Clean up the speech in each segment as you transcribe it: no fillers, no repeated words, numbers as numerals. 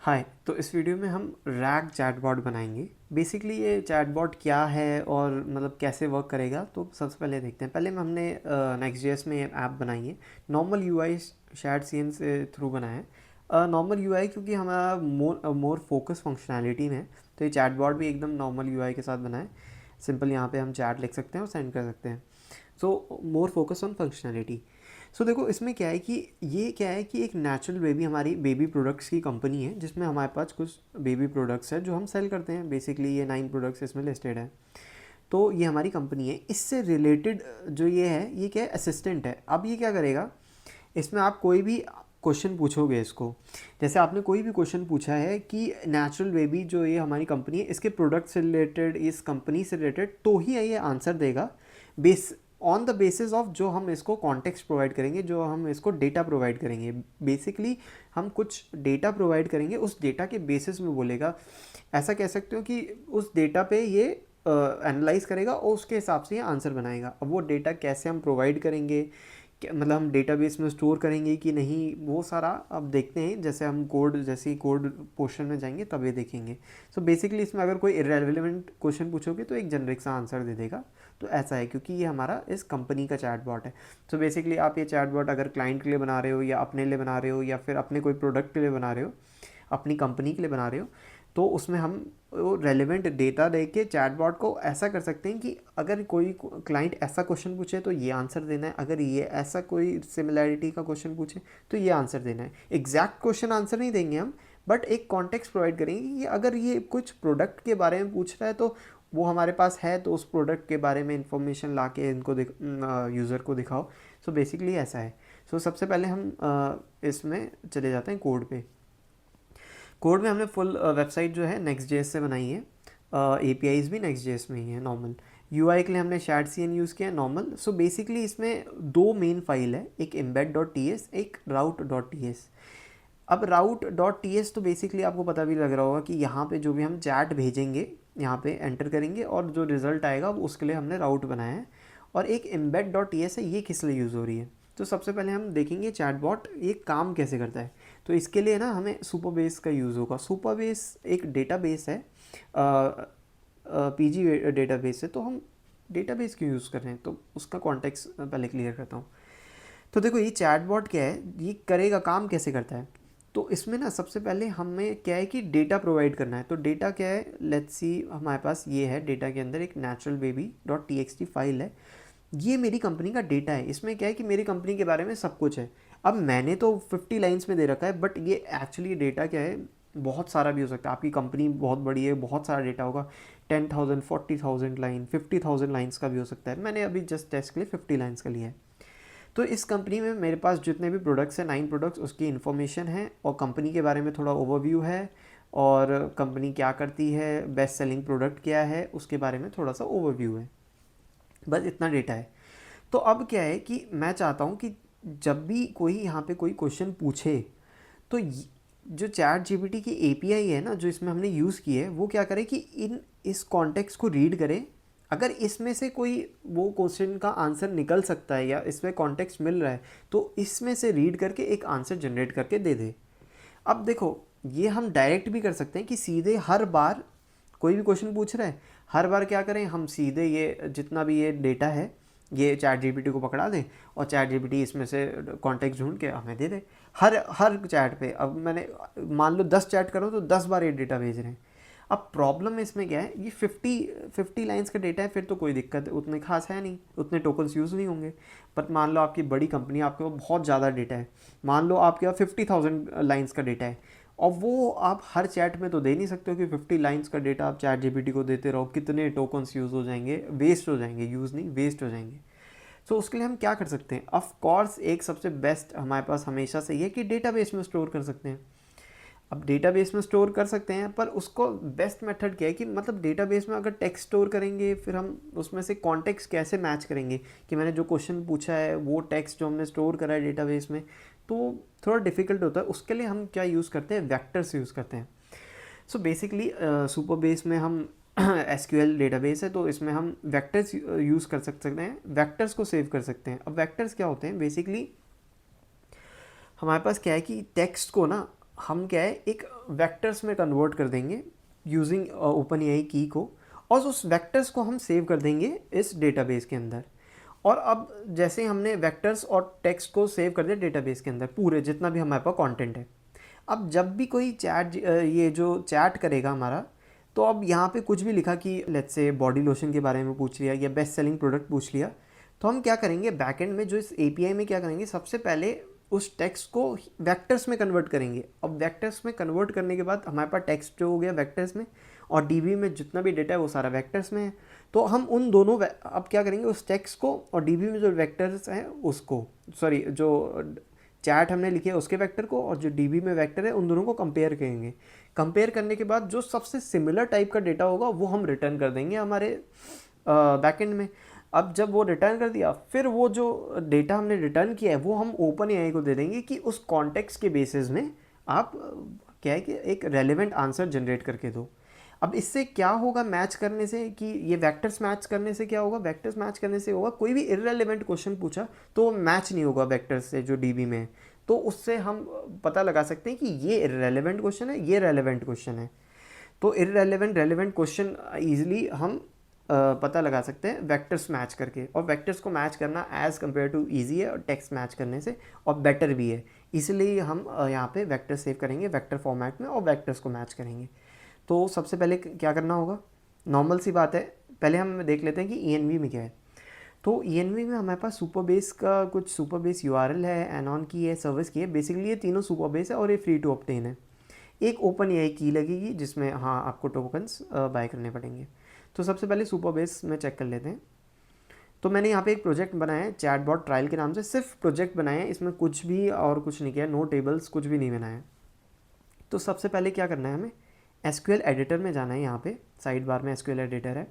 हाय। तो इस वीडियो में हम रैग चैटबॉट बनाएंगे। बेसिकली ये चैटबॉट क्या है और मतलब कैसे वर्क करेगा, तो सबसे पहले देखते हैं। पहले में हमने नेक्स्ट.जेएस में ऐप बनाई है। नॉर्मल यूआई शैड सीएन से थ्रू बनाया है। नॉर्मल यूआई क्योंकि हमारा मोर फोकस फंक्शनैलिटी में है, तो ये चैटबॉट भी एकदम नॉर्मल यूआई के साथ बना है। सिंपल यहाँ पे हम चैट लिख सकते हैं और सेंड कर सकते हैं। सो मोर फोकस ऑन फंक्शनैलिटी। सो देखो इसमें क्या है कि ये क्या है कि एक नेचुरल बेबी, हमारी बेबी प्रोडक्ट्स की कंपनी है जिसमें हमारे पास कुछ बेबी प्रोडक्ट्स है जो हम सेल करते हैं। बेसिकली ये 9 प्रोडक्ट्स इसमें लिस्टेड है। तो ये हमारी कंपनी है। इससे रिलेटेड जो ये है, ये क्या है, असिस्टेंट है। अब ये क्या करेगा, इसमें आप कोई भी क्वेश्चन पूछोगे इसको। जैसे आपने कोई भी क्वेश्चन पूछा है कि नेचुरल बेबी जो ये हमारी कंपनी है इसके प्रोडक्ट से रिलेटेड, इस कंपनी से रिलेटेड, तो ही ये आंसर देगा। Base on the basis of जो हम इसको कॉन्टेक्स्ट प्रोवाइड करेंगे, जो हम इसको डेटा प्रोवाइड करेंगे। बेसिकली हम कुछ डेटा प्रोवाइड करेंगे, उस डेटा के बेसिस में बोलेगा। ऐसा कह सकते हो कि उस डेटा पे ये एनालाइज करेगा और उसके हिसाब से ये आंसर बनाएगा। अब वो डेटा कैसे हम प्रोवाइड करेंगे, मतलब हम डेटाबेस में स्टोर करेंगे कि नहीं, वो सारा अब देखते हैं। जैसे हम कोड, जैसे ही कोड पोर्शन में जाएंगे तब ये देखेंगे। सो बेसिकली इसमें अगर कोई इररेलेवेंट क्वेश्चन पूछोगे तो एक जनरिक सा आंसर दे देगा। तो ऐसा है क्योंकि ये हमारा इस कंपनी का चैटबॉट है। सो बेसिकली आप ये चैटबॉट अगर क्लाइंट के लिए बना रहे हो या अपने लिए बना रहे हो या फिर अपने कोई प्रोडक्ट के लिए बना रहे हो, अपनी कंपनी के लिए बना रहे हो, तो उसमें हम वो रेलेवेंट डेटा दे के चैटबॉट को ऐसा कर सकते हैं कि अगर कोई क्लाइंट ऐसा क्वेश्चन पूछे तो ये आंसर देना है, अगर ये ऐसा कोई सिमिलैरिटी का क्वेश्चन पूछे तो ये आंसर देना है। एग्जैक्ट क्वेश्चन आंसर नहीं देंगे हम, बट एक कॉन्टेक्स्ट प्रोवाइड करेंगे कि अगर ये कुछ प्रोडक्ट के बारे में पूछ रहा है तो वो हमारे पास है, तो उस प्रोडक्ट के बारे में इंफॉर्मेशन ला के इनको यूज़र को दिखाओ। सो बेसिकली ऐसा है। सो सबसे पहले हम इसमें चले जाते हैं कोड पे। कोड में हमने फुल वेबसाइट जो है नेक्स्ट.जेएस से बनाई है। एपीआईज भी नेक्स्ट.जेएस में ही है नॉर्मल। यूआई के लिए हमने शैड सीएन यूज़ किया है नॉर्मल। सो बेसिकली इसमें दो मेन फाइल है, एक embed.ts, एक route.ts। अब route.ts तो बेसिकली आपको पता भी लग रहा होगा कि यहाँ पे जो भी हम चैट भेजेंगे यहाँ पे एंटर करेंगे और जो रिज़ल्ट आएगा उसके लिए हमने राउट बनाया है। और एक embed.ts है, ये किस लिए यूज़ हो रही है। तो सबसे पहले हम देखेंगे चैटबॉट ये काम कैसे करता है। तो इसके लिए ना हमें सुपरबेस का यूज़ होगा। सुपरबेस एक डेटाबेस है, पीजी डेटाबेस है। तो हम डेटाबेस क्यों यूज़ कर रहे हैं, तो उसका कॉन्टेक्स्ट पहले क्लियर करता हूँ। तो देखो ये चैटबॉट क्या है, ये करेगा, काम कैसे करता है। तो इसमें ना सबसे पहले हमें क्या है कि डेटा प्रोवाइड करना है। तो डेटा क्या है, लेट्स सी, हमारे पास ये है। डेटा के अंदर एक natural baby dot T x T file है। ये मेरी कंपनी का डेटा है। इसमें क्या है कि मेरी कंपनी के बारे में सब कुछ है। अब मैंने तो 50 लाइन्स में दे रखा है, बट ये एक्चुअली डेटा क्या है, बहुत सारा भी हो सकता है। आपकी कंपनी बहुत बड़ी है, बहुत सारा डेटा होगा। 10,000, 40,000 लाइन, 50,000 लाइन्स का भी हो सकता है। मैंने अभी जस्ट टेस्ट के लिए 50 लाइन्स का लिया है। तो इस कंपनी में मेरे पास जितने भी प्रोडक्ट्स हैं, 9 प्रोडक्ट्स, उसकी इन्फॉर्मेशन है और कंपनी के बारे में थोड़ा ओवरव्यू है। और कंपनी क्या करती है, बेस्ट सेलिंग प्रोडक्ट क्या है, उसके बारे में थोड़ा सा ओवरव्यू है। बस इतना डेटा है। तो अब क्या है कि मैं चाहता हूँ कि जब भी कोई यहाँ पे कोई क्वेश्चन पूछे तो जो चैट जीपीटी की एपीआई है ना, जो इसमें हमने यूज़ की है, वो क्या करे कि इस कॉन्टेक्स्ट को रीड करे। अगर इसमें से कोई वो क्वेश्चन का आंसर निकल सकता है या इसमें कॉन्टेक्स्ट मिल रहा है, तो इसमें से रीड करके एक आंसर जनरेट करके दे दे। अब देखो, ये हम डायरेक्ट भी कर सकते हैं कि सीधे हर बार कोई भी क्वेश्चन पूछ रहा है, हर बार क्या करें, हम सीधे ये जितना भी ये डेटा है ये चैट जीपीटी को पकड़ा दें और चैट जीपीटी इसमें से कॉन्टेक्स्ट ढूंढ के हमें दे दे। हर हर चैट पे अब मैंने मान लो 10 चैट करो तो 10 बार ये डेटा भेज रहे हैं। अब प्रॉब्लम इसमें क्या है, ये 50 लाइंस का डेटा है, फिर तो कोई दिक्कत उतने खास है नहीं, उतने टोकन्स यूज़ नहीं होंगे। पर मान लो आपकी बड़ी कंपनी, आपके पास बहुत ज़्यादा डेटा है, मान लो आपके पास 50,000 लाइंस का डेटा है, और वो आप हर चैट में तो दे नहीं सकते हो कि 50 लाइंस का डेटा आप चैट जीपीटी को देते रहो। कितने टोकन्स यूज़ हो जाएंगे, वेस्ट हो जाएंगे, यूज़ नहीं वेस्ट हो जाएंगे। सो उसके लिए हम क्या कर सकते हैं, ऑफ कोर्स एक सबसे बेस्ट हमारे पास हमेशा से ये कि डेटाबेस में स्टोर कर सकते हैं। अब डेटाबेस में स्टोर कर सकते हैं, पर उसको बेस्ट मेथड क्या है कि मतलब डेटाबेस में अगर टेक्स्ट स्टोर करेंगे, फिर हम उसमें से कॉन्टेक्स्ट कैसे मैच करेंगे कि मैंने जो क्वेश्चन पूछा है वो टेक्स्ट जो हमने स्टोर करा है डेटाबेस में, तो थोड़ा डिफिकल्ट होता है। उसके लिए हम क्या यूज़ करते हैं, वेक्टर्स यूज़ करते हैं। सो बेसिकली सुपरबेस में हम एसक्यूएल डेटाबेस है, तो इसमें हम वेक्टर्स यूज़ कर सकते हैं, वेक्टर्स को सेव कर सकते हैं। अब वेक्टर्स क्या होते हैं, बेसिकली हमारे पास क्या है कि टेक्स्ट को ना हम क्या है एक वेक्टर्स में कन्वर्ट कर देंगे यूजिंग ओपन एआई की को, और उस वेक्टर्स को हम सेव कर देंगे इस डेटाबेस के अंदर। और अब जैसे हमने वेक्टर्स और टेक्स्ट को सेव कर दिया डेटाबेस के अंदर, पूरे जितना भी हमारे पास कंटेंट है, अब जब भी कोई चैट ये जो चैट करेगा हमारा, तो अब यहाँ पे कुछ भी लिखा कि लेट्स से बॉडी लोशन के बारे में पूछ लिया या बेस्ट सेलिंग प्रोडक्ट पूछ लिया, तो हम क्या करेंगे बैकएंड में जो इस एपीआई में क्या करेंगे, सबसे पहले उस टेक्स्ट को वेक्टर्स में कन्वर्ट करेंगे। अब वेक्टर्स में कन्वर्ट करने के बाद हमारे पास टेक्स्ट जो हो गया वेक्टर्स में, और डीबी में जितना भी डेटा है वो सारा वेक्टर्स में है। तो हम उन दोनों अब क्या करेंगे, उस टेक्स्ट को और डीबी में जो वेक्टर्स हैं उसको, सॉरी जो चैट हमने लिखे है उसके वेक्टर को और जो डीबी में वेक्टर है उन दोनों को कंपेयर करेंगे। कंपेयर करने के बाद जो सबसे सिमिलर टाइप का डेटा होगा वो हम रिटर्न कर देंगे हमारे बैकएंड में। अब जब वो रिटर्न कर दिया, फिर वो जो डेटा हमने रिटर्न किया है वो हम ओपन एआई को दे देंगे कि उस कॉन्टेक्स्ट के बेसिस में आप क्या है कि एक रेलेवेंट आंसर जनरेट करके दो। अब इससे क्या होगा मैच करने से, कि ये वेक्टर्स मैच करने से क्या होगा, वेक्टर्स मैच करने से होगा कोई भी इररेलेवेंट क्वेश्चन पूछा तो मैच नहीं होगा वेक्टर्स से जो डीबी में है, तो उससे हम पता लगा सकते हैं कि ये इररेलेवेंट क्वेश्चन है, ये रेलेवेंट क्वेश्चन है। तो इररेलेवेंट रेलेवेंट क्वेश्चन ईजिली हम पता लगा सकते हैं वेक्टर्स मैच करके, और वेक्टर्स को मैच करना एज़ कम्पेयर टू ईजी है और टेक्स्ट मैच करने से, और बेटर भी है। इसलिए हम यहाँ पे वेक्टर सेव करेंगे वेक्टर फॉर्मेट में और वेक्टर्स को मैच करेंगे। तो सबसे पहले क्या करना होगा, नॉर्मल सी बात है, पहले हम देख लेते हैं कि ईएनवी में क्या है। तो ईएनवी में हमारे पास सुपरबेस का कुछ सुपरबेस यूआरएल है, एनॉन की है, सर्विस की है। बेसिकली ये तीनों सुपरबेस है और ये फ्री टू ऑब्टेन है। एक ओपन एआई की लगेगी जिसमें हाँ आपको टोकन्स बाय करने पड़ेंगे। तो सबसे पहले सुपरबेस में चेक कर लेते हैं। तो मैंने यहाँ पे एक प्रोजेक्ट बनाया है चैटबॉट ट्रायल के नाम से, सिर्फ प्रोजेक्ट बनाया है, इसमें कुछ भी और कुछ नहीं किया, नो टेबल्स कुछ भी नहीं बनाया। तो सबसे पहले क्या करना है, हमें एसक्यूएल एडिटर में जाना है। यहाँ पे साइड बार में एसक्यूएल एडिटर है,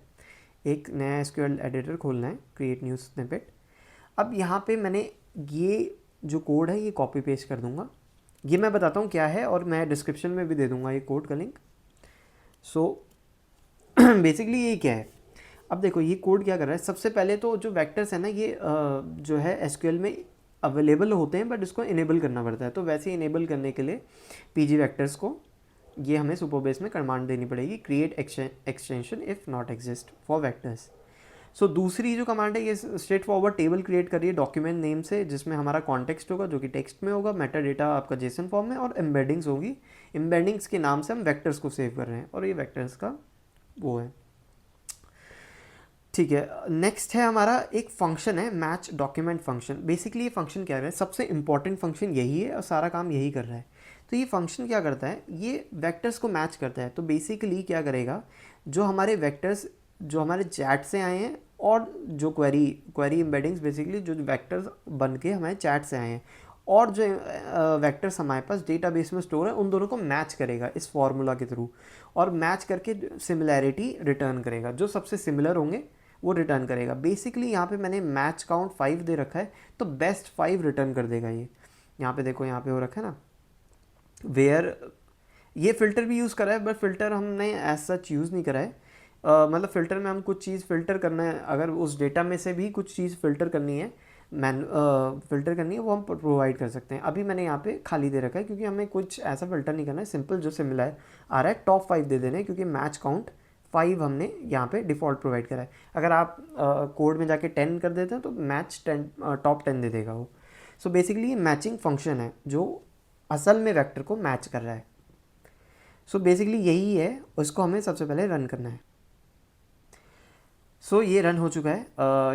एक नया एसक्यूएल एडिटर खोलना है, क्रिएट न्यू स्निपेट। अब यहाँ पे मैंने ये जो कोड है ये कॉपी पेस्ट कर दूंगा। ये मैं बताता हूँ क्या है और मैं डिस्क्रिप्शन में भी दे दूंगा ये कोड का लिंक। सो बेसिकली ये क्या है, अब देखो ये कोड क्या कर रहा है। सबसे पहले तो जो वेक्टर्स है ना ये जो है एसक्यूएल में अवेलेबल होते हैं, बट इसको इनेबल करना पड़ता है। तो वैसे इनेबल करने के लिए पीजी वेक्टर्स को ये हमें सुपरबेस में कमांड देनी पड़ेगी, create extension if not exist for vectors. So दूसरी जो कमांड है ये स्ट्रेट फॉरवर्ड टेबल क्रिएट करिए डॉक्यूमेंट नेम से, जिसमें हमारा कॉन्टेक्स्ट होगा जो कि टेक्स्ट में होगा, मेटा डेटा आपका जेसन फॉर्म में, और एम्बेडिंग्स होगी। एम्बेडिंग्स के नाम से हम वेक्टर्स को सेव कर रहे हैं और ये वेक्टर्स का वो है, ठीक है। नेक्स्ट है हमारा एक फंक्शन है मैच डॉक्यूमेंट फंक्शन। बेसिकली ये फंक्शन क्या है, सबसे इंपॉर्टेंट फंक्शन यही है और सारा काम यही कर रहा है। तो ये फंक्शन क्या करता है, ये वेक्टर्स को मैच करता है। तो बेसिकली क्या करेगा, जो हमारे वेक्टर्स जो हमारे चैट से आए हैं और जो क्वेरी एम्बेडिंग्स बेसिकली जो वेक्टर्स बन के हमारे चैट से आए हैं और जो वेक्टर्स हमारे पास डेटाबेस में स्टोर है, उन दोनों को मैच करेगा इस फॉर्मूला के थ्रू, और मैच करके सिमिलैरिटी रिटर्न करेगा। जो सबसे सिमिलर होंगे वो रिटर्न करेगा। बेसिकली यहाँ पे मैंने मैच काउंट 5 दे रखा है, तो बेस्ट 5 रिटर्न कर देगा ये। यहाँ पे देखो, यहाँ पे हो रखा है ना वेयर, ये फ़िल्टर भी यूज़ करा है, बट फ़िल्टर हमने एज सच यूज़ नहीं करा है। मतलब फ़िल्टर में हम कुछ चीज़ फ़िल्टर करना है, अगर उस डेटा में से भी कुछ चीज़ फ़िल्टर करनी है, फ़िल्टर करनी है, वो हम प्रोवाइड कर सकते हैं। अभी मैंने यहाँ पे खाली दे रखा है क्योंकि हमें कुछ ऐसा फ़िल्टर नहीं करना है, सिंपल जो सिमिलर आ रहा है टॉप 5 दे देने, क्योंकि मैच काउंट 5 हमने यहाँ पे डिफ़ॉल्ट प्रोवाइड करा है। अगर आप कोड में जाके 10 कर देते हैं तो मैच 10 टॉप 10 दे देगा वो। सो बेसिकली ये मैचिंग फंक्शन है जो असल में वेक्टर को मैच कर रहा है। सो बेसिकली यही है, उसको हमें सबसे पहले रन करना है। सो ये रन हो चुका है,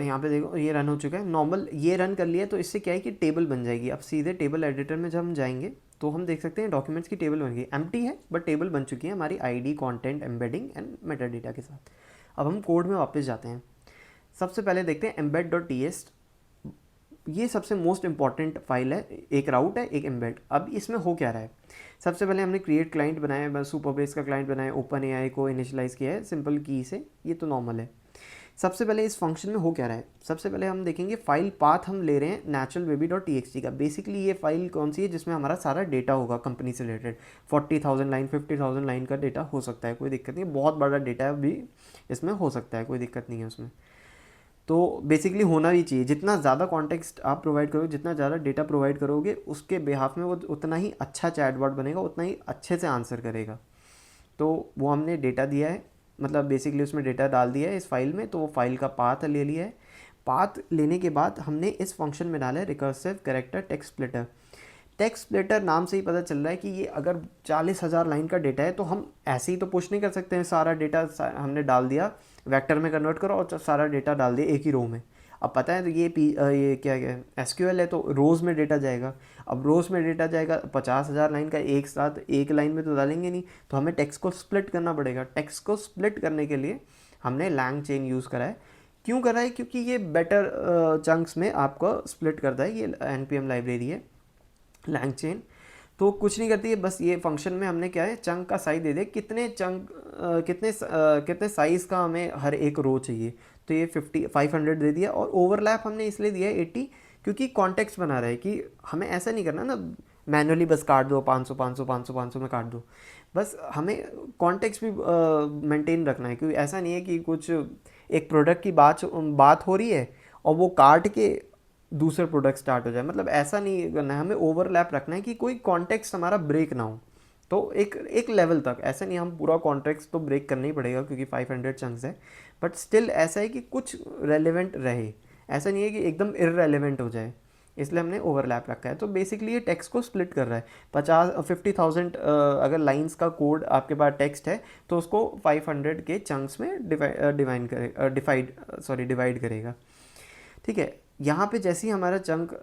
यहाँ पे देखो ये रन हो चुका है। नॉर्मल ये रन कर लिया, तो इससे क्या है कि टेबल बन जाएगी। अब सीधे टेबल एडिटर में जब हम जाएंगे तो हम देख सकते हैं डॉक्यूमेंट्स की टेबल बन गई, एम्प्टी है बट टेबल बन चुकी है हमारी ID, content, embedding and Meta data के साथ। अब हम कोड में वापस जाते हैं। सबसे पहले देखते हैं embed.ts, ये सबसे मोस्ट इंपॉर्टेंट फाइल है। एक राउट है, एक एम्बेड। अब इसमें हो क्या रहा है, सबसे पहले हमने क्रिएट क्लाइंट बनाया है, सुपरबेस का क्लाइंट बनाया, ओपन एआई को इनिशियलाइज़ किया है सिंपल की से, ये तो नॉर्मल है। सबसे पहले इस फंक्शन में हो क्या रहा है, सबसे पहले हम देखेंगे फाइल पाथ हम ले रहे हैं naturalbaby.txt का। बेसिकली ये फाइल कौन सी है, जिसमें हमारा सारा डेटा होगा कंपनी से रिलेटेड। 40,000 लाइन 50,000 लाइन का डेटा हो सकता है, कोई दिक्कत नहीं है। बहुत बड़ा डेटा भी इसमें हो सकता है, कोई दिक्कत नहीं है उसमें। तो बेसिकली होना भी चाहिए, जितना ज़्यादा कॉन्टेक्स्ट आप प्रोवाइड करोगे, जितना ज़्यादा डेटा प्रोवाइड करोगे, उसके बिहाफ में वो उतना ही अच्छा चैटबॉट बनेगा, उतना ही अच्छे से आंसर करेगा। तो वो हमने डेटा दिया है, मतलब बेसिकली उसमें डेटा डाल दिया है इस फाइल में, तो वो फाइल का पाथ ले लिया है। पाथ लेने के बाद हमने इस फंक्शन में डाला है recursive character text splitter. Text splitter नाम से ही पता चल रहा है कि ये अगर 40,000 लाइन का डेटा है तो हम ऐसे ही तो पुश नहीं कर सकते हैं, सारा डेटा हमने डाल दिया वेक्टर में कन्वर्ट करो और सारा डेटा डाल दिया एक ही रो में। अब पता है तो ये क्या क्या एसक्यूएल है, तो रोज़ में डेटा जाएगा। अब रोज़ में डेटा जाएगा, 50,000 लाइन का एक साथ एक लाइन में तो डालेंगे नहीं, तो हमें टेक्स्ट को स्प्लिट करना पड़ेगा। टेक्स्ट को स्प्लिट करने के लिए हमने लैंग चेन यूज़ करा है। क्यों करा है? क्योंकि ये बेटर चंक्स में आपको स्प्लिट करता है। ये npm लाइब्रेरी है लैंग चेन, तो कुछ नहीं करती है, बस ये फंक्शन में हमने क्या है, चंक का साइज दे दे, कितने चंक कितने साइज़ का हमें हर एक रो चाहिए, तो ये 500 दे दिया। और ओवरलैप हमने इसलिए दिया है 80, क्योंकि कॉन्टेक्स्ट बना रहा है कि हमें ऐसा नहीं करना ना मैनुअली बस काट दो 500 500 500 500 में काट दो, बस हमें कॉन्टेक्स्ट भी मेंटेन रखना है। क्योंकि ऐसा नहीं है कि कुछ एक प्रोडक्ट की बात हो रही है और वो काट के दूसरे प्रोडक्ट स्टार्ट हो जाए, मतलब ऐसा नहीं करना है, हमें ओवरलैप रखना है कि कोई कॉन्टेक्स्ट हमारा ब्रेक ना हो। तो एक लेवल तक, ऐसा नहीं हम पूरा कॉन्टेक्स्ट तो ब्रेक करना ही पड़ेगा क्योंकि 500 चंक्स है, बट स्टिल ऐसा है कि कुछ रेलिवेंट रहे, ऐसा नहीं है कि एकदम इररेलेवेंट हो जाए, इसलिए हमने ओवरलैप रखा है। तो बेसिकली ये टेक्स्ट को स्प्लिट कर रहा है। 50,000 अगर लाइंस का कोड आपके पास टेक्स्ट है तो उसको 500 के चंक्स में डिवाइड करेगा। ठीक है, यहाँ पे जैसे ही हमारा चंक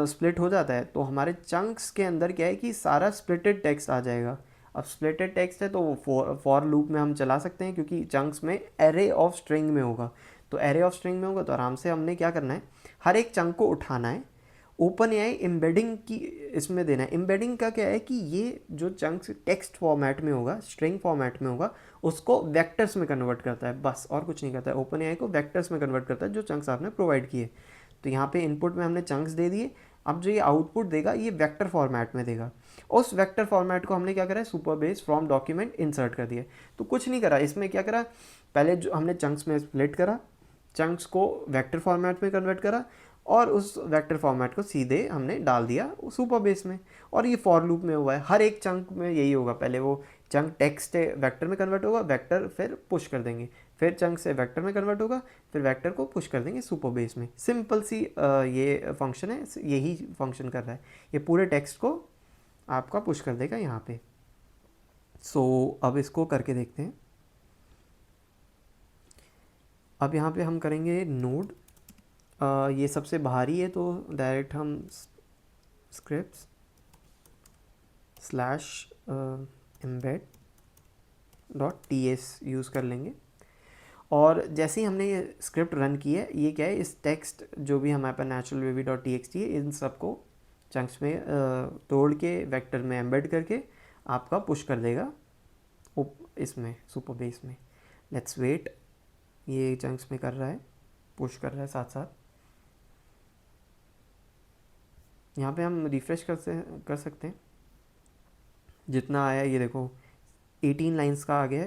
स्प्लिट हो जाता है तो हमारे चंक्स के अंदर क्या है कि सारा स्प्लिटेड टेक्स्ट आ जाएगा। अब स्प्लिटेड टेक्स्ट है तो वो फॉर लूप में हम चला सकते हैं, क्योंकि चंक्स में एरे ऑफ स्ट्रिंग में होगा, तो एरे ऑफ स्ट्रिंग में होगा तो आराम से हमने क्या करना है, हर एक चंक को उठाना है, ओपन एआई एम्बेडिंग की इसमें देना है। एम्बेडिंग का क्या है कि ये जो चंक्स टेक्स्ट फॉर्मेट में होगा, स्ट्रिंग फॉर्मेट में होगा, उसको वेक्टर्स में कन्वर्ट करता है, बस और कुछ नहीं करता है। ओपन एआई को वेक्टर्स में कन्वर्ट करता है जो चंक्स आपने प्रोवाइड किए। तो यहाँ पे इनपुट में हमने चंक्स दे दिए, अब जो ये आउटपुट देगा ये वेक्टर फॉर्मेट में देगा। उस वेक्टर फॉर्मेट को हमने क्या करा है, super base from document insert कर दिया। तो कुछ नहीं करा इसमें, क्या करा, पहले जो हमने चंक्स में स्प्लिट करा, चंक्स को वेक्टर फॉर्मेट में कन्वर्ट करा और उस वेक्टर फॉर्मेट को सीधे हमने डाल दिया सुपर बेस में। और ये फॉर लूप में हुआ है, हर एक चंक में यही होगा, पहले वो चंक टेक्स्ट वेक्टर में कन्वर्ट होगा, वेक्टर फिर पुश कर देंगे, फिर चंक से वेक्टर में कन्वर्ट होगा, फिर वेक्टर को पुश कर देंगे सुपर बेस में। सिंपल सी ये फंक्शन है, यही फंक्शन कर रहा है, ये पूरे टेक्स्ट को आपका पुश कर देगा यहाँ पे। सो अब इसको करके देखते हैं। अब यहाँ पे हम करेंगे नोड, ये सबसे बाहरी है तो डायरेक्ट हम स्क्रिप्ट्स /embed.ts यूज़ कर लेंगे। और जैसे ही हमने ये स्क्रिप्ट रन की है, ये क्या है, इस टेक्स्ट जो भी हमारे पास naturalbaby.txt है, इन सबको चंक्स में तोड़ के वेक्टर में एम्बेड करके आपका पुश कर देगा इसमें सुपर बेस में। लेट्स वेट, ये चंक्स में कर रहा है, पुश कर रहा है साथ साथ। यहाँ पे हम रिफ्रेश कर सकते हैं, जितना आया ये देखो 18 लाइंस का आ गया है।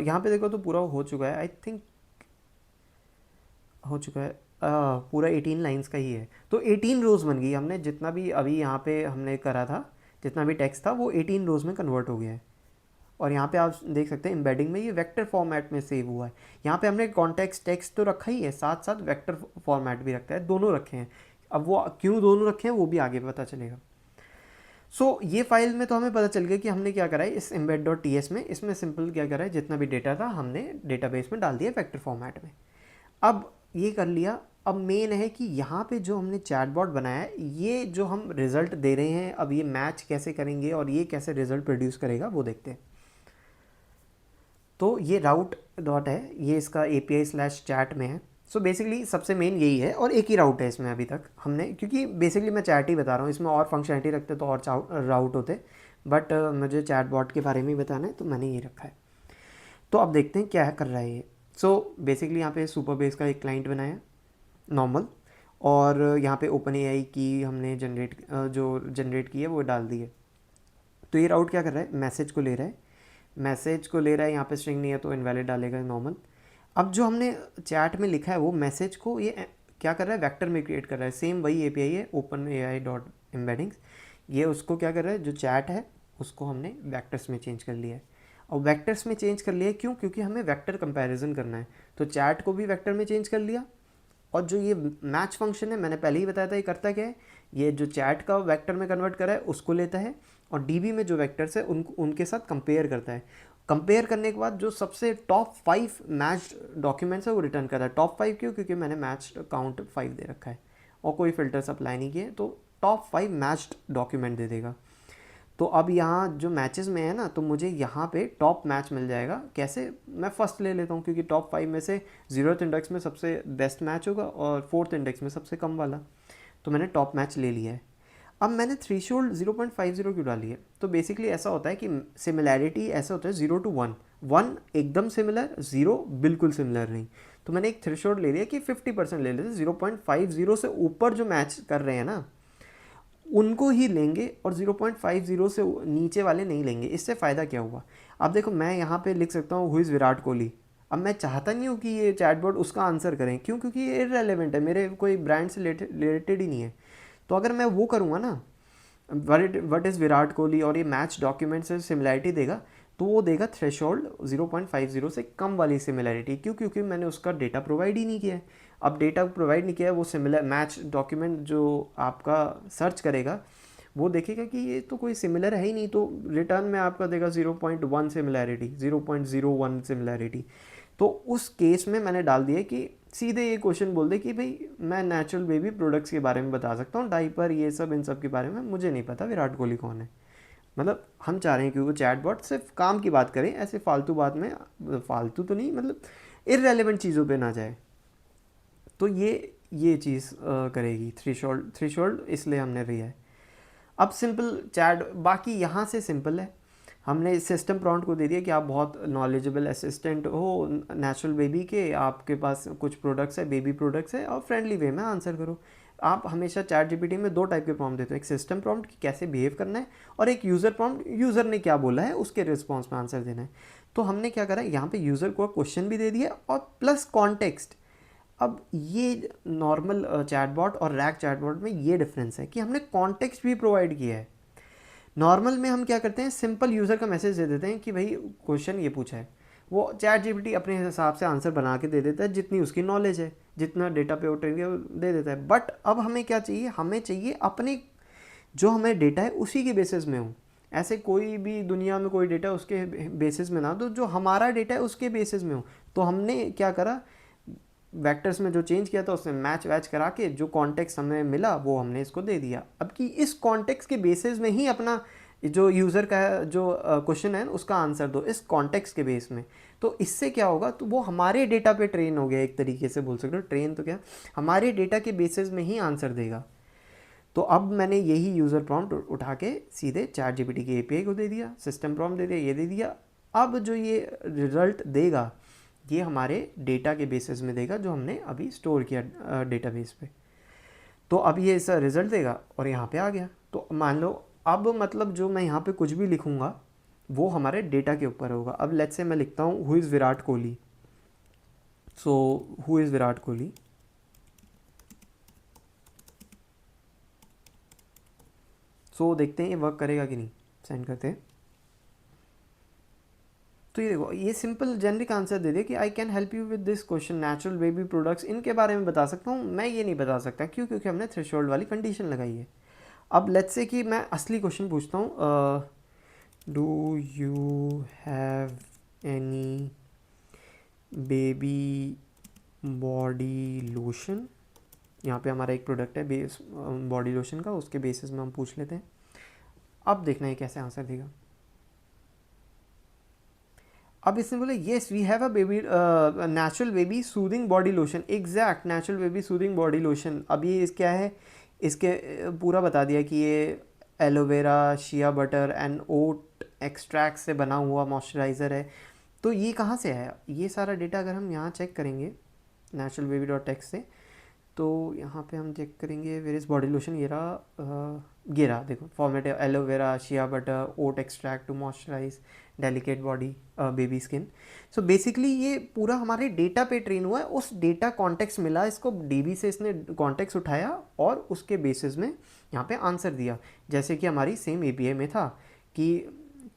यहाँ पे देखो तो पूरा हो चुका है, आई थिंक हो चुका है, पूरा 18 लाइंस का ही है। तो 18 रोज़ बन गई, हमने जितना भी अभी यहाँ पे हमने करा था, जितना भी टेक्स्ट था वो 18 रोज़ में कन्वर्ट हो गया है। और यहाँ पे आप देख सकते हैं एम्बेडिंग में ये वेक्टर फॉर्मेट में सेव हुआ है। यहाँ पे हमने कॉन्टेक्स्ट टेक्स्ट तो रखा ही है, साथ साथ वेक्टर फॉर्मेट भी रखता है, दोनों रखे हैं। अब वो क्यों दोनों रखे हैं वो भी आगे पता चलेगा। ये फाइल में तो हमें पता चल गया कि हमने क्या करा है इस embed.ts में, इसमें सिंपल क्या करा है, जितना भी डेटा था हमने डेटाबेस में डाल दिया वेक्टर फॉर्मेट में। अब ये कर लिया, अब मेन है कि यहाँ पे जो हमने चैटबॉट बनाया है, ये जो हम रिज़ल्ट दे रहे हैं, अब ये मैच कैसे करेंगे और ये कैसे रिज़ल्ट प्रोड्यूस करेगा वो देखते हैं। तो ये राउट डॉट है, ये इसका API/chat में है। सो बेसिकली सबसे मेन यही है, और एक ही राउट है इसमें अभी तक हमने, क्योंकि बेसिकली मैं चैट ही बता रहा हूँ, इसमें और फंक्शनलिटी रखते तो और राउट होते, बट मुझे चैट बॉट के बारे में ही बताना है तो मैंने ये रखा है। तो अब देखते हैं क्या कर रहा है ये। सो बेसिकली यहाँ पे सुपर बेस का एक क्लाइंट बनाया नॉर्मल, और यहाँ पे ओपन एआई की हमने जनरेट की है वो डाल दी है। तो ये राउट क्या कर रहा है, मैसेज को ले रहा है, मैसेज को ले रहा है, यहाँ पे स्ट्रिंग नहीं है तो इनवैलिड डालेगा नॉर्मल। अब जो हमने चैट में लिखा है वो मैसेज को ये क्या कर रहा है, वेक्टर में क्रिएट कर रहा है। सेम वही एपीआई है, ओपन एआई डॉट एम्बेडिंग्स। ये उसको क्या कर रहा है, जो चैट है उसको हमने वेक्टर्स में चेंज कर लिया है। और वेक्टर्स में चेंज कर लिया क्यों, क्योंकि हमें वेक्टर कंपैरिजन करना है। तो चैट को भी वेक्टर में चेंज कर लिया। और जो ये मैच फंक्शन है, मैंने पहले ही बताया था ये करता क्या है, ये जो चैट का वेक्टर में कन्वर्ट करा है उसको लेता है और डीबी में जो वेक्टर्स है उनके साथ कंपेयर करता है। कंपेयर करने के बाद जो सबसे टॉप 5 मैच डॉक्यूमेंट्स है वो रिटर्न कर रहा है। टॉप 5 क्यों, क्योंकि मैंने मैच काउंट 5 दे रखा है और कोई फिल्टर्स अप्लाई नहीं किए, तो टॉप 5 मैच्ड डॉक्यूमेंट दे देगा। तो अब यहाँ जो मैचेस में है ना, तो मुझे यहाँ पे टॉप मैच मिल जाएगा। कैसे, मैं फर्स्ट ले लेता हूँ क्योंकि टॉप 5 में से 0th इंडेक्स में सबसे बेस्ट मैच होगा और 4th इंडेक्स में सबसे कम वाला। तो मैंने टॉप मैच ले लिया है। अब मैंने थ्रेशोल्ड 0.50 क्यों डाली है, तो बेसिकली ऐसा होता है कि सिमिलैरिटी ऐसा होता है 0 to 1, 1 एकदम सिमिलर, 0 बिल्कुल सिमिलर नहीं। तो मैंने एक थ्रेशोल्ड ले लिया कि 50% ले लेते, 0.50 से ऊपर जो मैच कर रहे हैं ना उनको ही लेंगे और 0.50 से नीचे वाले नहीं लेंगे। इससे फ़ायदा क्या हुआ, अब देखो मैं यहाँ पे लिख सकता हूँ हु इज़ विराट कोहली। अब मैं चाहता नहीं हूँ कि ये चैटबॉट उसका आंसर करें, क्यों, क्योंकि ये इररेलेवेंट है, मेरे कोई ब्रांड से रिलेटेड ही नहीं है। तो अगर मैं वो करूँगा ना, वट इज़ विराट कोहली, और ये मैच डॉक्यूमेंट से सिमिलैरिटी देगा, तो वो देगा थ्रेशोल्ड 0.50 से कम वाली सिमिलैरिटी। क्यों, क्योंकि मैंने उसका डेटा प्रोवाइड ही नहीं किया है। अब डेटा प्रोवाइड नहीं किया है, वो सिमिलर मैच डॉक्यूमेंट जो आपका सर्च करेगा वो देखेगा कि ये तो कोई सिमिलर है ही नहीं, तो रिटर्न में आपका देगा 0.1 सिमिलैरिटी, 0.01 सिमिलैरिटी। तो उस केस में मैंने डाल दिया कि सीधे ये क्वेश्चन बोल दे कि भाई मैं नेचुरल बेबी प्रोडक्ट्स के बारे में बता सकता हूँ, डाइपर ये सब इन सब के बारे में मुझे नहीं पता विराट कोहली कौन है। मतलब हम चाह रहे हैं कि वो चैटबॉट सिर्फ काम की बात करें, ऐसे फालतू बात में, फालतू तो नहीं मतलब इररेलेवेंट चीज़ों पे ना जाए। तो ये चीज़ करेगी थ्रेशोल्ड। थ्रेशोल्ड इसलिए हमने लिया है। अब सिंपल चैट, बाकी यहाँ से सिंपल है। हमने सिस्टम प्रॉम्प्ट को दे दिया कि आप बहुत नॉलेजेबल असिस्टेंट हो नेचुरल बेबी के, आपके पास कुछ प्रोडक्ट्स है, बेबी प्रोडक्ट्स है, और फ्रेंडली वे में आंसर करो। आप हमेशा चैट जीपीटी में 2 टाइप के प्रॉम्प्ट देते हो, एक सिस्टम प्रॉम्प्ट कि कैसे बिहेव करना है, और एक यूज़र प्रॉम्प्ट, यूज़र ने क्या बोला है उसके रिस्पॉन्स में आंसर देना है। तो हमने क्या करा, यहाँ पे यूज़र को क्वेश्चन भी दे दिया और प्लस कॉन्टेक्स्ट। अब ये नॉर्मल चैटबॉट और रैग चैटबॉट में ये डिफरेंस है कि हमने कॉन्टेक्स्ट भी प्रोवाइड किया है। नॉर्मल में हम क्या करते हैं, सिंपल यूज़र का मैसेज दे देते हैं कि भाई क्वेश्चन ये पूछा है, वो चैट जीपीटी अपने हिसाब से आंसर बना के दे देता है, जितनी उसकी नॉलेज है, जितना डेटा पे वो ट्रेन दे देता है। बट अब हमें क्या चाहिए, हमें चाहिए अपने जो हमें डेटा है उसी के बेसिस में हो। ऐसे कोई भी दुनिया में कोई डेटा उसके बेसिस में ना, तो जो हमारा डेटा है उसके बेसिस में हो। तो हमने क्या करा, वेक्टर्स में जो चेंज किया था उसमें मैच वैच करा के जो कॉन्टेक्स्ट हमें मिला वो हमने इसको दे दिया। अब कि इस कॉन्टेक्स्ट के बेसिस में ही अपना जो यूज़र का जो क्वेश्चन है उसका आंसर दो, इस कॉन्टेक्स्ट के बेस में। तो इससे क्या होगा, तो वो हमारे डेटा पे ट्रेन हो गया, एक तरीके से बोल सकते हो, ट्रेन तो क्या, हमारे डेटा के बेसिस में ही आंसर देगा। तो अब मैंने यही यूज़र प्रॉम्प्ट उठा के सीधे चैट जीपीटी की एपीआई को दे दिया, सिस्टम प्रॉम्प्ट दे दिया, ये दे दिया। अब जो ये रिजल्ट देगा ये हमारे डेटा के बेसिस में देगा जो हमने अभी स्टोर किया डेटाबेस पे। तो अब ये इसका रिजल्ट देगा और यहाँ पे आ गया। तो मान लो अब मतलब जो मैं यहाँ पे कुछ भी लिखूँगा वो हमारे डेटा के ऊपर होगा। अब लेट्स से मैं लिखता हूँ who is Virat Kohli. So who is Virat Kohli, so देखते हैं ये वर्क करेगा कि नहीं। सेंड करते हैं। तो ये देखो, ये सिंपल जेनरिक आंसर दे दे कि I can help you with this question, natural baby products इनके बारे में बता सकता हूँ, मैं ये नहीं बता सकता। क्यों, क्योंकि हमने थ्रेशोल्ड वाली कंडीशन लगाई है। अब लेट्स से कि मैं असली क्वेश्चन पूछता हूँ, do you have any baby body lotion. यहाँ पे हमारा एक प्रोडक्ट है बेस बॉडी लोशन का, उसके बेसिस में हम पूछ लेते हैं। अब देखना है कैसे आंसर देगा। अब इसने बोला yes we have a baby natural baby soothing body lotion, exact natural baby soothing body lotion. अब ये क्या है, इसके पूरा बता दिया कि ये aloe vera, shea butter and oat extract से बना हुआ मॉइस्चराइज़र है। तो ये कहाँ से आया, ये सारा डेटा अगर हम यहाँ चेक करेंगे नेचुरल बेबी डॉट टेक्स से, तो यहाँ पे हम चेक करेंगे वेर इज़ बॉडी लोशन, ये रहा देखो फॉर्मेट है, aloe vera, shea butter, oat extract to moisturize, delicate body, baby skin. So basically ये पूरा हमारे डेटा पे ट्रेन हुआ है, उस डेटा कॉन्टेक्स्ट मिला इसको डीबी से, इसने कॉन्टेक्स्ट उठाया और उसके बेसिस में यहाँ पे आंसर दिया। जैसे कि हमारी सेम एपीआई में था कि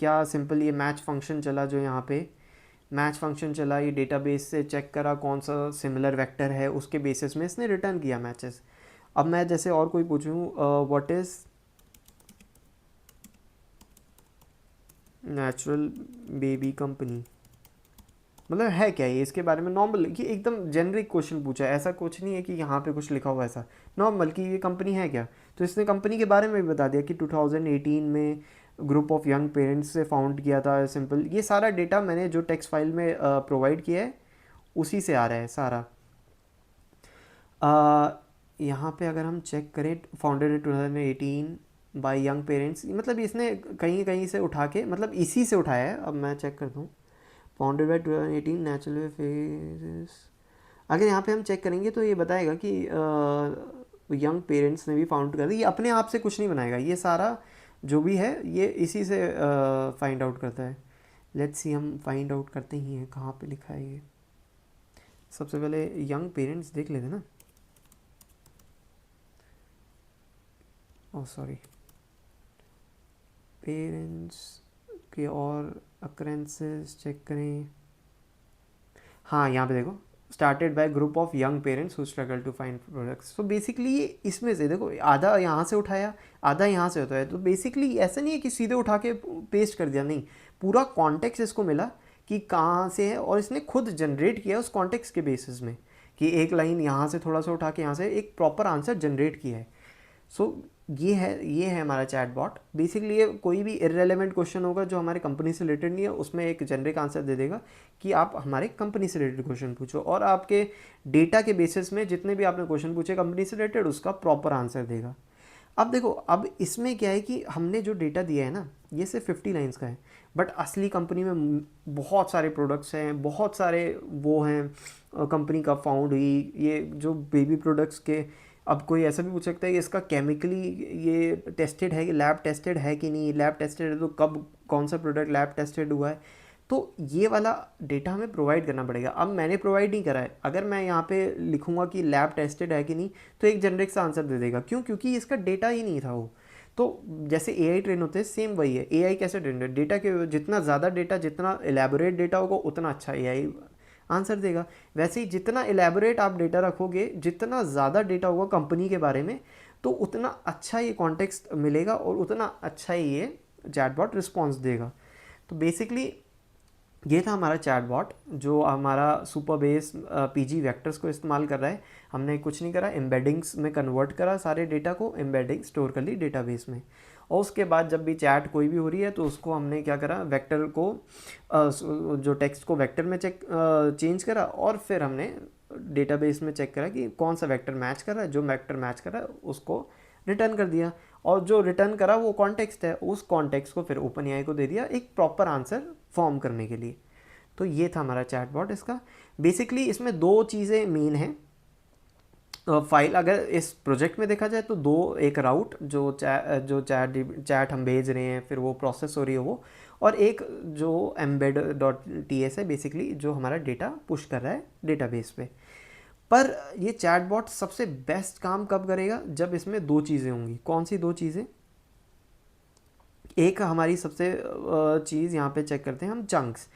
क्या सिंपल ये मैच फंक्शन चला, जो यहाँ पे मैच फंक्शन चला, ये डेटाबेस से चेक करा कौन सा सिमिलर वेक्टर है, उसके बेसिस में इसने रिटर्न किया मैचेस। अब मैं जैसे और कोई पूछूँ, what is natural baby company, मतलब है क्या ये, इसके बारे में नॉर्मल, कि एकदम जेनरिक क्वेश्चन पूछा है, ऐसा कुछ नहीं है कि यहाँ पे कुछ लिखा हुआ ऐसा, नॉर्मल कि ये कंपनी है क्या। तो इसने कंपनी के बारे में भी बता दिया कि 2018 में ग्रुप ऑफ यंग पेरेंट्स से फाउंड किया था। सिंपल ये सारा डेटा मैंने जो टेक्स्ट फाइल में प्रोवाइड किया है उसी से आ रहा है सारा। यहाँ पे अगर हम चेक करें, founded in 2018 by young parents, मतलब इसने कहीं कहीं से उठा के, मतलब इसी से उठाया है। अब मैं चेक करता हूँ, फाउंडेड बाय 2018 नेचुरल फेस। अगर यहाँ पे हम चेक करेंगे तो ये बताएगा कि यंग पेरेंट्स ने भी फाउंड कर दी। ये अपने आप से कुछ नहीं बनाएगा, ये सारा जो भी है ये इसी से फाइंड आउट करता है। लेट्स सी, हम फाइंड आउट करते ही हैं कहाँ पे लिखा है ये। सबसे पहले यंग पेरेंट्स देख लेते ना। ओह सॉरी, पेरेंट्स के और अक्रेंसेस चेक करें। हाँ यहाँ पे देखो, started by group of young parents who struggle to find products. तो बेसिकली ये इसमें से देखो, आधा यहाँ से उठाया, आधा यहाँ से होता है। तो बेसिकली ऐसा नहीं है कि सीधे उठा के पेस्ट कर दिया, नहीं, पूरा कॉन्टेक्स्ट इसको मिला कि कहाँ से है, और इसने खुद जनरेट किया उस कॉन्टेक्स्ट के बेसिस में, कि एक लाइन यहाँ से थोड़ा सा उठा के यहाँ से एक प्रॉपर आंसर जनरेट किया है। सो ये है हमारा चैट बॉट। बेसिकली ये कोई भी इररेलेवेंट क्वेश्चन होगा जो हमारे कंपनी से रिलेटेड नहीं है, उसमें एक जेनरिक आंसर दे देगा कि आप हमारे कंपनी से रिलेटेड क्वेश्चन पूछो, और आपके डेटा के बेसिस में जितने भी आपने क्वेश्चन पूछे कंपनी से रिलेटेड, उसका प्रॉपर आंसर देगा। अब देखो, अब इसमें क्या है कि हमने जो डेटा दिया है ना, ये सिर्फ 50 लाइन्स का है, बट असली कंपनी में बहुत सारे प्रोडक्ट्स हैं, बहुत सारे वो हैं, कंपनी कब फाउंड हुई, ये जो बेबी प्रोडक्ट्स के। अब कोई ऐसा भी पूछ सकता है कि इसका केमिकली ये टेस्टेड है कि लैब टेस्टेड है कि नहीं, लैब टेस्टेड है तो कब कौन सा प्रोडक्ट लैब टेस्टेड हुआ है। तो ये वाला डेटा हमें प्रोवाइड करना पड़ेगा। अब मैंने प्रोवाइड नहीं करा है, अगर मैं यहाँ पे लिखूँगा कि लैब टेस्टेड है कि नहीं, तो एक जेनरिक सा आंसर दे देगा। क्यों? क्योंकि इसका डेटा ही नहीं था वो। तो जैसे एआई ट्रेन होते हैं, सेम वही है। एआई कैसे ट्रेन है? डेटा के, जितना ज़्यादा डेटा, जितना एलैबोरेट डेटा होगा उतना अच्छा एआई आंसर देगा। वैसे ही जितना एलैबोरेट आप डेटा रखोगे, जितना ज़्यादा डेटा होगा कंपनी के बारे में, तो उतना अच्छा ये कॉन्टेक्स्ट मिलेगा और उतना अच्छा ही ये चैटबॉट रिस्पॉन्स देगा। तो बेसिकली ये था हमारा चैटबॉट, जो हमारा सुपर बेस पीजी वेक्टर्स को इस्तेमाल कर रहा है। हमने कुछ नहीं करा, एम्बेडिंग्स में कन्वर्ट करा सारे डेटा को, एम्बेडिंग स्टोर कर ली डेटाबेस में, और उसके बाद जब भी चैट कोई भी हो रही है तो उसको हमने क्या करा, वेक्टर को जो टेक्स्ट को वेक्टर में चेंज करा, और फिर हमने डेटाबेस में चेक करा कि कौन सा वेक्टर मैच कर रहा है। जो वेक्टर मैच कर रहा है उसको रिटर्न कर दिया, और जो रिटर्न करा वो कॉन्टेक्स्ट है, उस कॉन्टेक्स्ट को फिर ओपन एआई को दे दिया एक प्रॉपर आंसर फॉर्म करने के लिए। तो ये था हमारा चैटबॉट। इसका बेसिकली इसमें दो चीज़ें मेन हैं। फाइल, अगर इस प्रोजेक्ट में देखा जाए तो दो, एक राउट जो चैट हम भेज रहे हैं फिर वो प्रोसेस हो रही है वो, और एक जो embed.ts है बेसिकली, जो हमारा डेटा पुश कर रहा है डेटाबेस पे। पर ये चैटबॉट सबसे बेस्ट काम कब करेगा? जब इसमें दो चीज़ें होंगी। कौन सी दो चीज़ें? एक हमारी सबसे चीज़ यहाँ पे चेक करते हैं हम, चंक्स।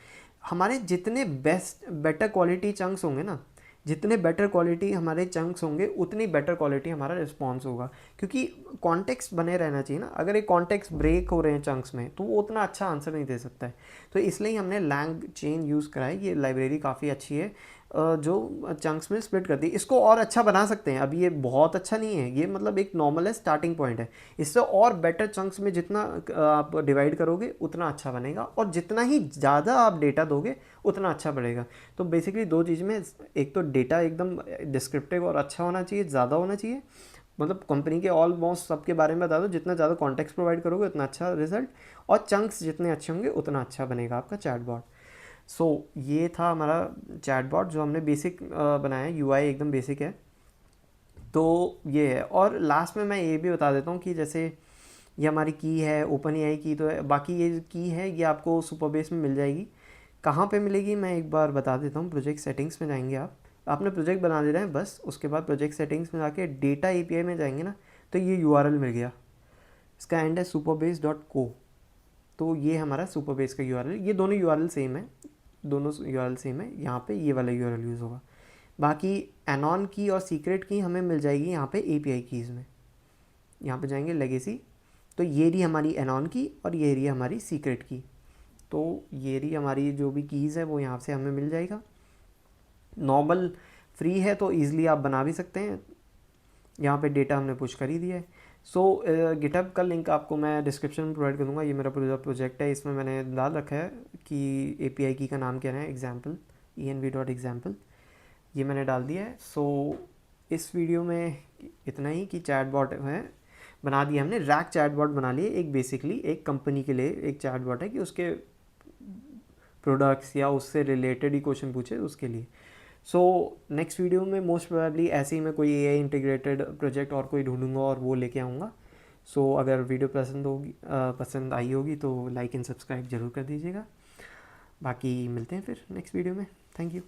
हमारे जितने बेटर क्वालिटी चंक्स होंगे ना, जितने बेटर क्वालिटी हमारे चंक्स होंगे उतनी बेटर क्वालिटी हमारा रिस्पॉन्स होगा, क्योंकि कॉन्टेक्स्ट बने रहना चाहिए ना। अगर एक कॉन्टेक्स्ट ब्रेक हो रहे हैं चंक्स में तो वो उतना अच्छा आंसर नहीं दे सकता है। तो इसलिए हमने लैंग चेन यूज़ करा है। ये लाइब्रेरी काफ़ी अच्छी है जो चंक्स में स्प्लिट करती है। इसको और अच्छा बना सकते हैं, अभी ये बहुत अच्छा नहीं है, ये मतलब एक नॉर्मल है, स्टार्टिंग पॉइंट है। इससे और बेटर चंक्स में जितना आप डिवाइड करोगे उतना अच्छा बनेगा, और जितना ही ज़्यादा आप डेटा दोगे उतना अच्छा बढ़ेगा। तो बेसिकली दो चीज़ में, एक तो डेटा एकदम डिस्क्रिप्टिव और अच्छा होना चाहिए, ज़्यादा होना चाहिए, मतलब कंपनी के ऑलमोस्ट सबके बारे में बता दो, जितना ज़्यादा कॉन्टेक्स्ट प्रोवाइड करोगे उतना अच्छा रिजल्ट, और चंक्स जितने अच्छे होंगे उतना अच्छा बनेगा आपका चैटबॉट। सो ये था हमारा चैटबॉट जो हमने बेसिक बनाया, यूआई एकदम बेसिक है। तो ये है, और लास्ट में मैं ये भी बता देता हूँ कि जैसे ये हमारी की है ओपन एआई की, तो बाकी ये की है ये आपको सुपरबेस में मिल जाएगी। कहाँ पे मिलेगी मैं एक बार बता देता हूँ। प्रोजेक्ट सेटिंग्स में जाएंगे आप, आपने प्रोजेक्ट बना ले रहे हैं बस, उसके बाद प्रोजेक्ट सेटिंग्स में जाके डेटा एपीआई में जाएंगे ना, तो ये यूआरएल मिल गया, इसका एंड है superbase.co। तो ये हमारा सुपरबेस का यूआरएल, ये दोनों यूआरएल सेम है, दोनों यूआरएल सेम है, यहाँ पे ये वाला यूआरएल यूज़ होगा। बाकी एनॉन की और सीक्रेट की हमें मिल जाएगी यहाँ पे एपीआई कीज़ में। यहाँ पे जाएंगे लेगेसी, तो ये रही हमारी एनॉन की और ये रही हमारी सीक्रेट की। तो ये रही हमारी जो भी कीज़ है वो यहाँ से हमें मिल जाएगा। नॉर्मल फ्री है तो ईज़िली आप बना भी सकते हैं। यहाँ पे डेटा हमने पुश कर ही दिया है। सो गिटहब का लिंक आपको मैं डिस्क्रिप्शन में प्रोवाइड कर दूँगा। ये मेरा पूरा प्रोजेक्ट है, इसमें मैंने डाल रखा है कि एपीआई की का नाम क्या है, एग्जाम्पल env.example, ये मैंने डाल दिया है। सो इस वीडियो में इतना ही कि चैटबॉट है बना दिया हमने, रैक चैटबॉट बना लिए। एक बेसिकली एक कंपनी के लिए एक चैटबॉट है कि उसके प्रोडक्ट्स या उससे रिलेटेड ही क्वेश्चन पूछे उसके लिए। सो नेक्स्ट वीडियो में मोस्ट प्रोबेबली ऐसे ही मैं कोई एआई इंटीग्रेटेड प्रोजेक्ट और कोई ढूंढूंगा और वो लेके आऊँगा। सो अगर वीडियो पसंद आई होगी तो लाइक एंड सब्सक्राइब ज़रूर कर दीजिएगा। बाकी मिलते हैं फिर नेक्स्ट वीडियो में। Thank you.